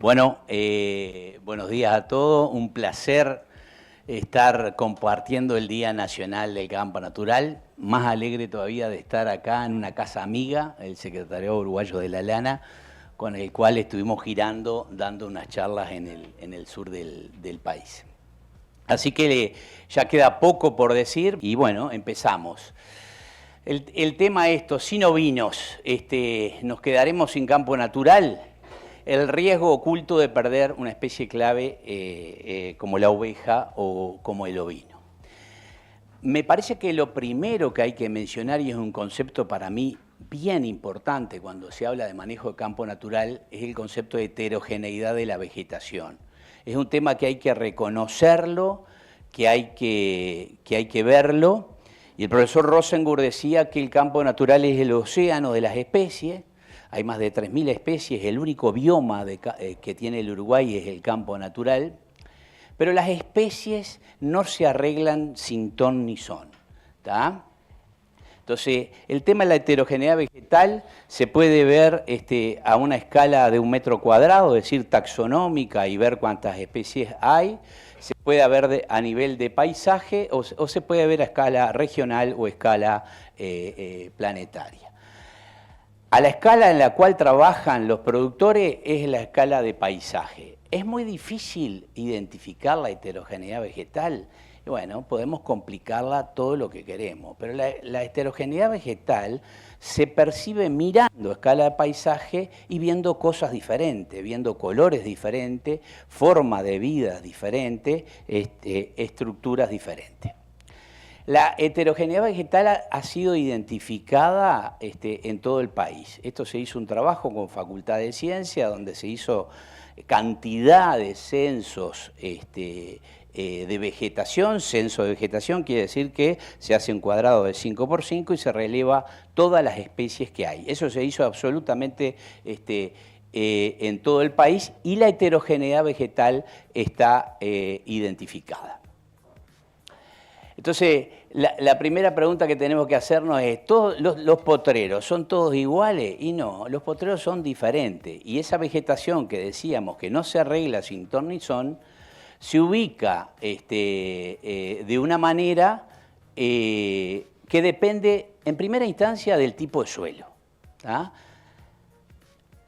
Bueno, buenos días a todos. Un placer estar compartiendo el Día Nacional del Campo Natural. Más alegre todavía de estar acá en una casa amiga, el Secretariado Uruguayo de la Lana, con el cual estuvimos girando, dando unas charlas en el sur del país. Así que ya queda poco por decir y bueno, empezamos. El tema es sin ovinos, ¿nos quedaremos sin campo natural? El riesgo oculto de perder una especie clave como la oveja o como el ovino. Me parece que lo primero que hay que mencionar, y es un concepto para mí bien importante cuando se habla de manejo de campo natural, es el concepto de heterogeneidad de la vegetación. Es un tema que hay que reconocerlo, que hay que verlo, y el profesor Rosengur decía que el campo natural es el océano de las especies. Hay más de 3.000 especies, el único bioma que tiene el Uruguay es el campo natural, pero las especies no se arreglan sin ton ni son, ¿tá? Entonces, el tema de la heterogeneidad vegetal se puede ver a una escala de 1 metro cuadrado, es decir, taxonómica, y ver cuántas especies hay. Se puede ver a nivel de paisaje o se puede ver a escala regional o escala planetaria. A la escala en la cual trabajan los productores es la escala de paisaje. Es muy difícil identificar la heterogeneidad vegetal. Y bueno, podemos complicarla todo lo que queremos, pero la heterogeneidad vegetal se percibe mirando a escala de paisaje y viendo cosas diferentes, viendo colores diferentes, forma de vida diferente, estructuras diferentes. La heterogeneidad vegetal ha sido identificada en todo el país. Esto se hizo un trabajo con Facultad de Ciencia, donde se hizo cantidad de censos de vegetación. Censo de vegetación quiere decir que se hace un cuadrado de 5×5 y se releva todas las especies que hay. Eso se hizo absolutamente en todo el país y la heterogeneidad vegetal está identificada. Entonces, la primera pregunta que tenemos que hacernos es, ¿todos los potreros son todos iguales? Y no, los potreros son diferentes. Y esa vegetación que decíamos que no se arregla sin ton ni son, se ubica de una manera que depende, en primera instancia, del tipo de suelo, ¿tá?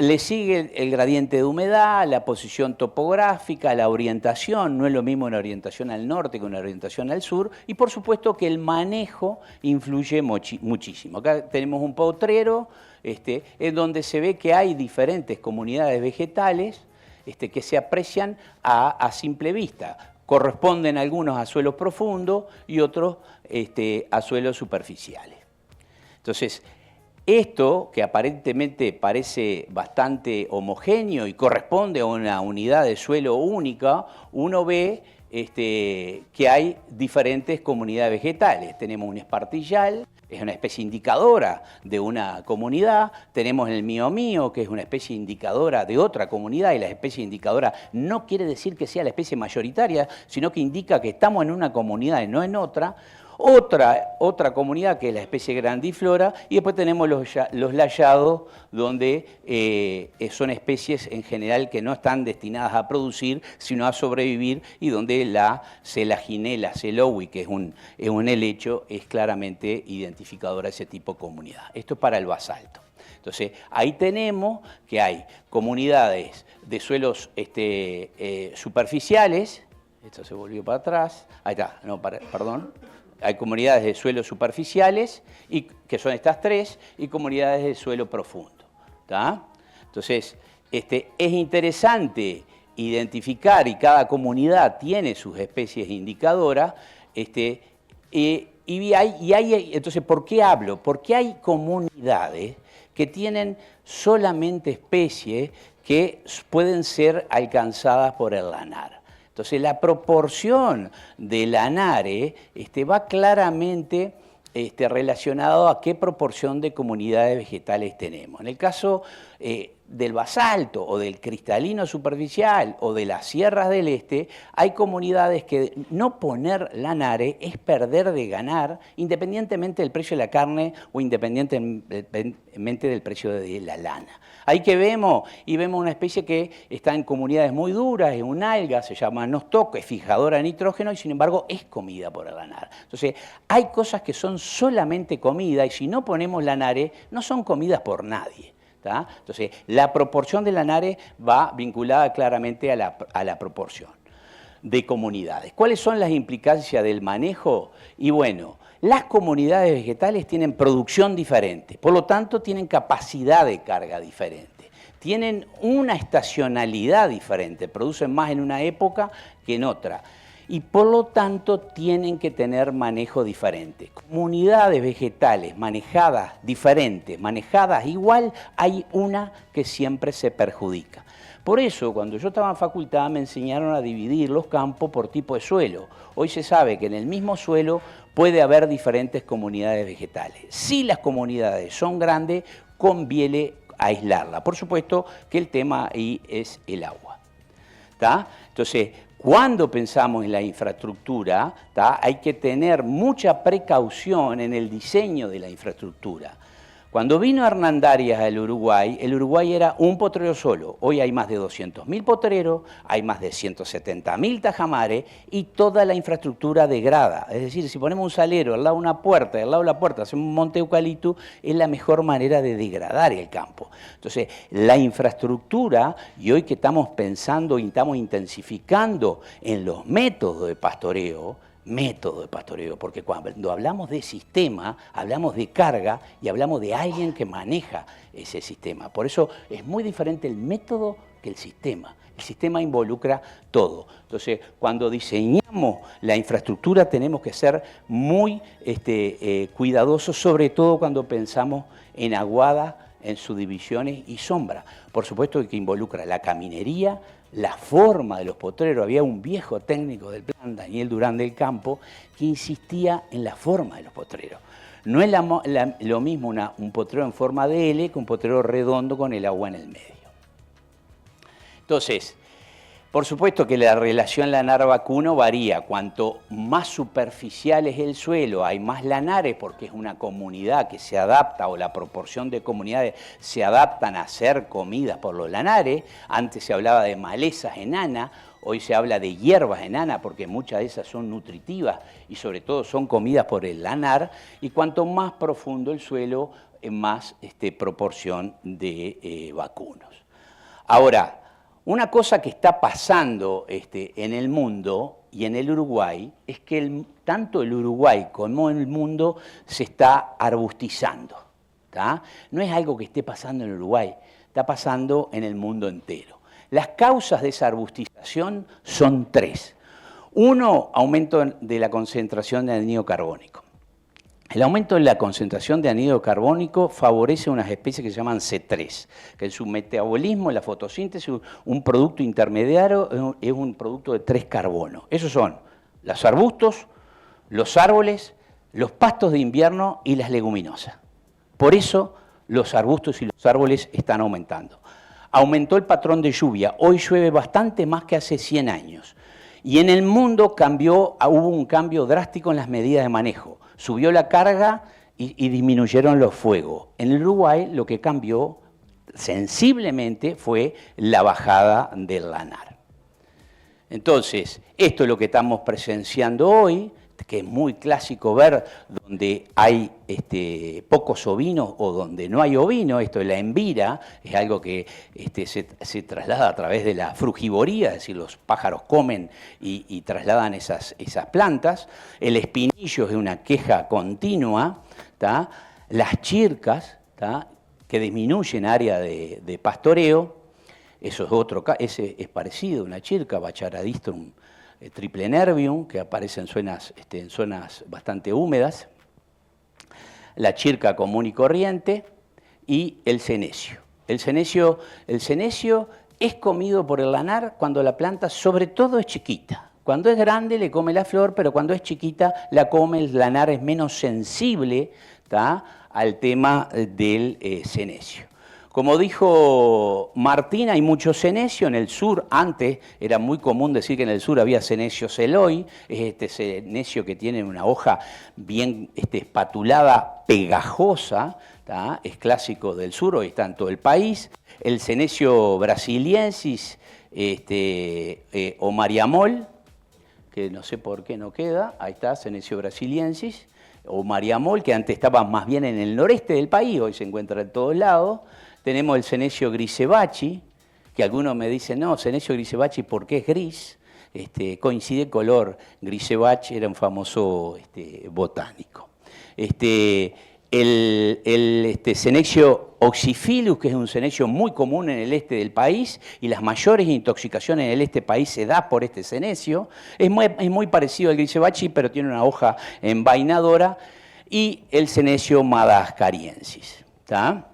Le sigue el gradiente de humedad, la posición topográfica, la orientación, no es lo mismo una orientación al norte que una orientación al sur, y por supuesto que el manejo influye muchísimo. Acá tenemos un potrero en donde se ve que hay diferentes comunidades vegetales que se aprecian a simple vista. Corresponden algunos a suelos profundos y otros a suelos superficiales. Entonces, esto, que aparentemente parece bastante homogéneo y corresponde a una unidad de suelo única, uno ve que hay diferentes comunidades vegetales. Tenemos un espartillal, es una especie indicadora de una comunidad. Tenemos el mío, que es una especie indicadora de otra comunidad, y la especie indicadora no quiere decir que sea la especie mayoritaria, sino que indica que estamos en una comunidad y no en otra. Otra comunidad que es la especie grandiflora, y después tenemos los layados, donde son especies en general que no están destinadas a producir, sino a sobrevivir, y donde la Selaginella selowi, que es un helecho, es claramente identificadora de ese tipo de comunidad. Esto es para el basalto. Entonces, ahí tenemos que hay comunidades de suelos superficiales. Esto se volvió para atrás. Ahí está, no, perdón. Hay comunidades de suelos superficiales, que son estas tres, y comunidades de suelo profundo, ¿tá? Entonces, es interesante identificar, y cada comunidad tiene sus especies indicadoras, entonces, ¿por qué hablo? Porque hay comunidades que tienen solamente especies que pueden ser alcanzadas por el lanar. Entonces, la proporción del lanare va claramente relacionado a qué proporción de comunidades vegetales tenemos. En el caso del basalto o del cristalino superficial o de las sierras del este, hay comunidades que no poner lanare es perder de ganar, independientemente del precio de la carne o independientemente del precio de la lana. Ahí que vemos una especie que está en comunidades muy duras, es un alga, se llama nostoc, es fijadora de nitrógeno y sin embargo es comida por el lanar. Entonces, hay cosas que son solamente comida y si no ponemos lanare, no son comidas por nadie. ¿Tá? Entonces, la proporción de lanare va vinculada claramente a la proporción de comunidades. ¿Cuáles son las implicancias del manejo? Y bueno, las comunidades vegetales tienen producción diferente, por lo tanto tienen capacidad de carga diferente, tienen una estacionalidad diferente, producen más en una época que en otra. Y por lo tanto tienen que tener manejo diferente. Comunidades vegetales manejadas diferentes, manejadas igual, hay una que siempre se perjudica. Por eso, cuando yo estaba en facultad, me enseñaron a dividir los campos por tipo de suelo. Hoy se sabe que en el mismo suelo puede haber diferentes comunidades vegetales. Si las comunidades son grandes, conviene aislarlas. Por supuesto que el tema ahí es el agua. ¿Tá? Entonces, cuando pensamos en la infraestructura, ¿tá? Hay que tener mucha precaución en el diseño de la infraestructura. Cuando vino Hernán Darias al Uruguay, el Uruguay era un potrero solo. Hoy hay más de 200.000 potreros, hay más de 170.000 tajamares y toda la infraestructura degrada. Es decir, si ponemos un salero al lado de una puerta y al lado de la puerta hacemos un monte eucalipto, es la mejor manera de degradar el campo. Entonces, la infraestructura, y hoy que estamos pensando y estamos intensificando en los métodos de pastoreo, porque cuando hablamos de sistema, hablamos de carga y hablamos de alguien que maneja ese sistema. Por eso es muy diferente el método que el sistema. El sistema involucra todo. Entonces, cuando diseñamos la infraestructura tenemos que ser muy cuidadosos, sobre todo cuando pensamos en aguada, en subdivisiones y sombra. Por supuesto que involucra la caminería, la forma de los potreros. Había un viejo técnico del plan, Daniel Durán del Campo, que insistía en la forma de los potreros. No es lo mismo un potrero en forma de L que un potrero redondo con el agua en el medio. Entonces, por supuesto que la relación lanar-vacuno varía. Cuanto más superficial es el suelo, hay más lanares porque es una comunidad que se adapta o la proporción de comunidades se adaptan a ser comidas por los lanares. Antes se hablaba de malezas enanas, hoy se habla de hierbas enanas porque muchas de esas son nutritivas y sobre todo son comidas por el lanar. Y cuanto más profundo el suelo, más proporción de vacunos. Ahora, una cosa que está pasando en el mundo y en el Uruguay es que tanto el Uruguay como el mundo se está arbustizando. ¿Tá? No es algo que esté pasando en el Uruguay, está pasando en el mundo entero. Las causas de esa arbustización son tres. Uno, aumento de la concentración de anhídrido carbónico. El aumento de la concentración de anhídrido carbónico favorece unas especies que se llaman C3, que en su metabolismo, en la fotosíntesis, un producto intermediario es un producto de 3 carbonos. Esos son los arbustos, los árboles, los pastos de invierno y las leguminosas. Por eso los arbustos y los árboles están aumentando. Aumentó el patrón de lluvia, hoy llueve bastante más que hace 100 años. Y en el mundo hubo un cambio drástico en las medidas de manejo. Subió la carga y disminuyeron los fuegos. En el Uruguay lo que cambió sensiblemente fue la bajada del lanar. Entonces, esto es lo que estamos presenciando hoy, que es muy clásico ver donde hay pocos ovinos o donde no hay ovino. Esto de la envira es algo que se traslada a través de la frugivoría, es decir, los pájaros comen y trasladan esas plantas. El espinillo es una queja continua, ¿tá? Las chircas, ¿tá? Que disminuyen área de pastoreo, eso es ese es parecido, una chirca, Bacharadistrum triplenervium, que aparece en zonas bastante húmedas, la chirca común y corriente y el senecio. El senecio es comido por el lanar cuando la planta sobre todo es chiquita. Cuando es grande le come la flor, pero cuando es chiquita la come, el lanar es menos sensible, ¿tá? Al tema del senecio. Como dijo Martín, hay mucho senecio en el sur. Antes era muy común decir que en el sur había senecio celoy, es este senecio que tiene una hoja bien espatulada, pegajosa, ¿tá? Es clásico del sur, hoy está en todo el país. El senecio brasiliensis o mariamol, que no sé por qué no queda, ahí está, senecio brasiliensis, o mariamol, que antes estaba más bien en el noreste del país, hoy se encuentra en todos lados. Tenemos el senecio grisebachi, que algunos me dicen, no, senecio grisebachi, ¿por qué es gris? Coincide el color. Grisebachi era un famoso botánico. El senecio oxyphilus, que es un senecio muy común en el este del país, y las mayores intoxicaciones en el este del país se da por este senecio. Es muy parecido al grisebachi, pero tiene una hoja envainadora. Y el senecio madagascariensis, ¿tá?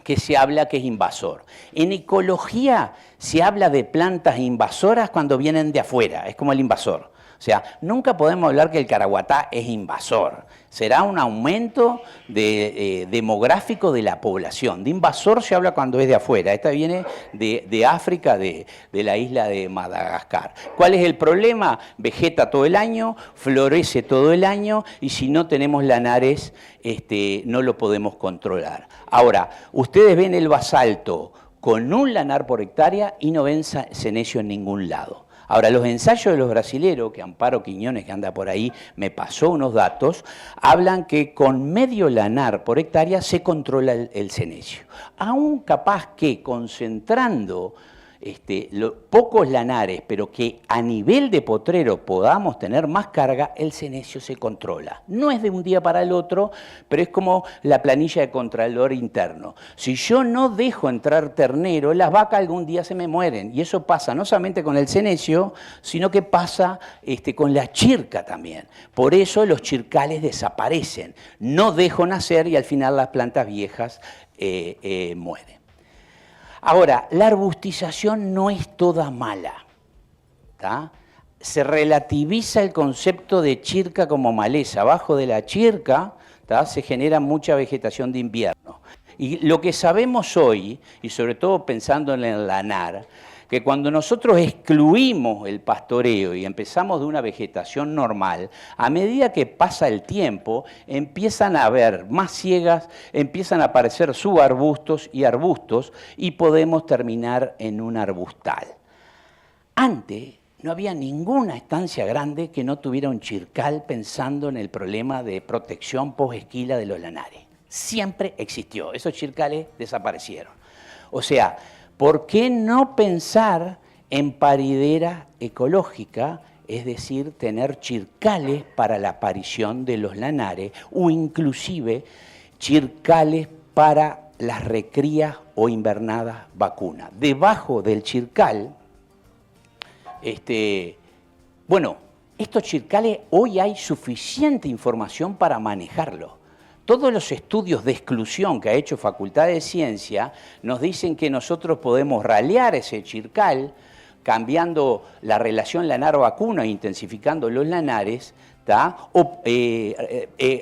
Que se habla que es invasor. En ecología se habla de plantas invasoras cuando vienen de afuera, es como el invasor. O sea, nunca podemos hablar que el caraguatá es invasor. Será un aumento demográfico de la población. De invasor se habla cuando es de afuera. Esta viene de África, de la isla de Madagascar. ¿Cuál es el problema? Vegeta todo el año, florece todo el año y si no tenemos lanares, no lo podemos controlar. Ahora, ustedes ven el basalto con un lanar por hectárea y no ven senecio en ningún lado. Ahora, los ensayos de los brasileros, que Amparo Quiñones, que anda por ahí, me pasó unos datos, hablan que con medio lanar por hectárea se controla el senecio. Aún capaz que concentrando pocos lanares, pero que a nivel de potrero podamos tener más carga, el senecio se controla. No es de un día para el otro, pero es como la planilla de contralor interno. Si yo no dejo entrar ternero, las vacas algún día se me mueren. Y eso pasa no solamente con el senecio, sino que pasa con la chirca también. Por eso los chircales desaparecen. No dejo nacer y al final las plantas viejas mueren. Ahora, la arbustización no es toda mala, ¿tá? Se relativiza el concepto de chirca como maleza. Abajo de la chirca, ¿tá? Se genera mucha vegetación de invierno. Y lo que sabemos hoy, y sobre todo pensando en el lanar, que cuando nosotros excluimos el pastoreo y empezamos de una vegetación normal, a medida que pasa el tiempo, empiezan a haber más siegas, empiezan a aparecer subarbustos y arbustos y podemos terminar en un arbustal. Antes no había ninguna estancia grande que no tuviera un chircal pensando en el problema de protección post-esquila de los lanares. Siempre existió, esos chircales desaparecieron. O sea, ¿por qué no pensar en paridera ecológica, es decir, tener chircales para la aparición de los lanares o inclusive chircales para las recrías o invernadas vacunas? Debajo del chircal, estos chircales hoy hay suficiente información para manejarlos. Todos los estudios de exclusión que ha hecho Facultad de Ciencia nos dicen que nosotros podemos ralear ese chircal, cambiando la relación lanar-vacuna e intensificando los lanares, ¿tá? O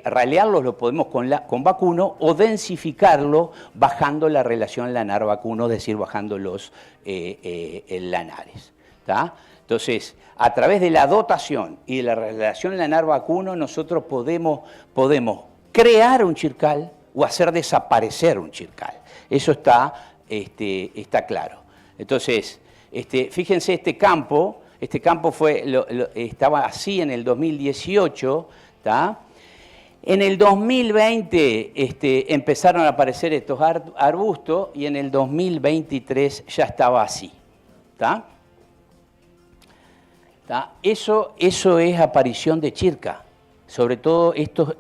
ralearlos lo podemos con vacuno o densificarlo bajando la relación lanar-vacuno, es decir, bajando los lanares, ¿tá? Entonces, a través de la dotación y de la relación lanar-vacuno, nosotros podemos crear un chircal o hacer desaparecer un chircal. Eso está claro. Entonces, fíjense este campo estaba así en el 2018, ¿tá? En el 2020 empezaron a aparecer estos arbustos y en el 2023 ya estaba así, ¿tá? Eso es aparición de chirca. Sobre todo esto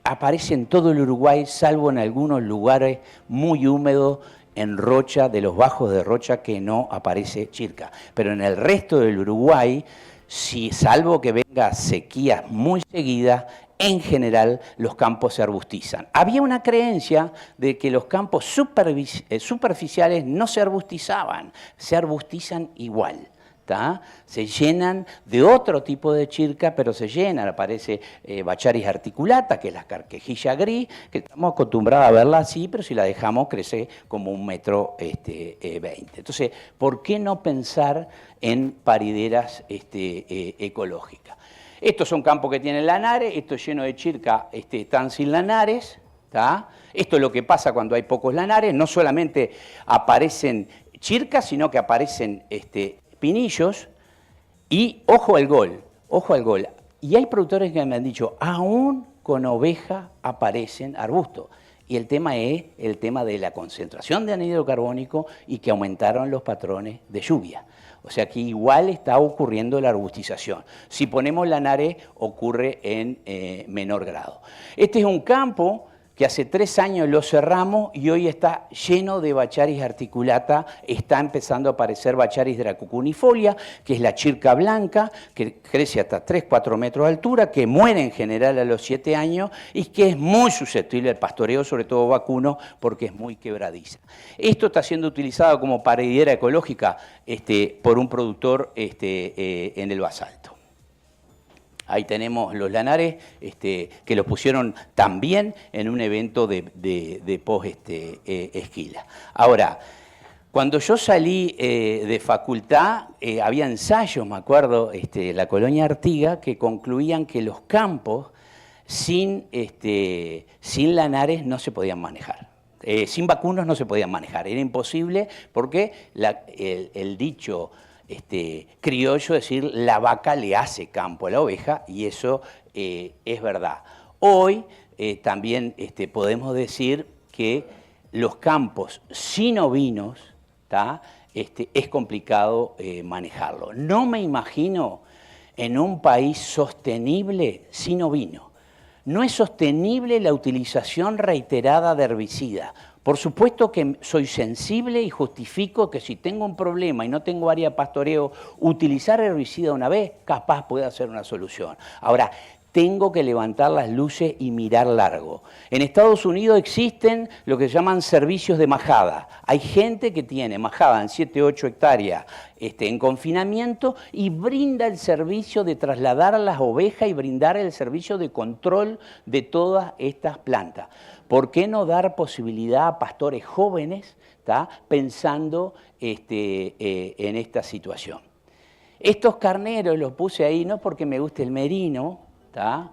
aparece en todo el Uruguay, salvo en algunos lugares muy húmedos, en rocha, de los bajos de rocha, que no aparece chirca. Pero en el resto del Uruguay, salvo que venga sequías muy seguidas, en general los campos se arbustizan. Había una creencia de que los campos superficiales no se arbustizaban, se arbustizan igual. ¿tá? Se llenan de otro tipo de chirca, pero se llenan. Aparece Baccharis articulata, que es la carquejilla gris, que estamos acostumbrados a verla así, pero si la dejamos crece como 1,20 m. Entonces, ¿por qué no pensar en parideras ecológicas? Estos son campos que tienen lanares, esto es lleno de chirca, están sin lanares, ¿tá? Esto es lo que pasa cuando hay pocos lanares, no solamente aparecen chircas, sino que aparecen pinillos, y ojo al gol, ojo al gol. Y hay productores que me han dicho, aún con oveja aparecen arbustos. Y el tema es el tema de la concentración de anhídrido carbónico y que aumentaron los patrones de lluvia. O sea que igual está ocurriendo la arbustización. Si ponemos lanares, ocurre en menor grado. Este es un campo que hace 3 años lo cerramos y hoy está lleno de Baccharis articulata, está empezando a aparecer Baccharis dracocunifolia, que es la chirca blanca, que crece hasta 3-4 metros de altura, que muere en general a los 7 años y que es muy susceptible al pastoreo, sobre todo vacuno, porque es muy quebradiza. Esto está siendo utilizado como paridera ecológica por un productor en el basalto. Ahí tenemos los lanares que los pusieron también en un evento de post-esquila. Ahora, cuando yo salí de facultad, había ensayos, me acuerdo, la colonia Artigas, que concluían que los campos sin lanares no se podían manejar. Sin vacunos no se podían manejar, era imposible porque el dicho criollo, es decir, la vaca le hace campo a la oveja, y eso es verdad. Hoy también podemos decir que los campos sin ovinos, es complicado manejarlo. No me imagino en un país sostenible sin ovino. No es sostenible la utilización reiterada de herbicidas. Por supuesto que soy sensible y justifico que si tengo un problema y no tengo área de pastoreo, utilizar herbicida una vez capaz puede ser una solución. Ahora, tengo que levantar las luces y mirar largo. En Estados Unidos existen lo que se llaman servicios de majada. Hay gente que tiene majada en 7-8 hectáreas en confinamiento y brinda el servicio de trasladar a las ovejas y brindar el servicio de control de todas estas plantas. ¿Por qué no dar posibilidad a pastores jóvenes pensando en esta situación? Estos carneros los puse ahí no porque me guste el merino,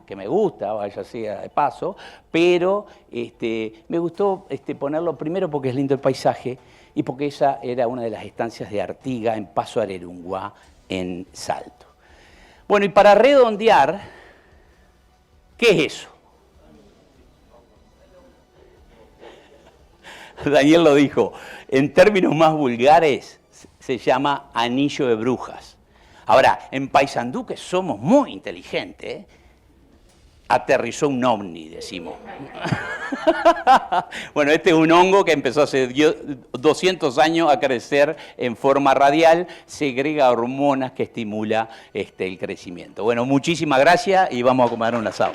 que me gusta, vaya sea de paso, pero me gustó ponerlo primero porque es lindo el paisaje y porque esa era una de las estancias de Artigas en Paso Arerunguá, en Salto. Bueno, y para redondear, ¿qué es eso? Daniel lo dijo, en términos más vulgares se llama anillo de brujas. Ahora, en Paysandú, que somos muy inteligentes, aterrizó un ovni, decimos. Bueno, este es un hongo que empezó hace 200 años a crecer en forma radial, segrega hormonas que estimula el crecimiento. Bueno, muchísimas gracias y vamos a comer un asado.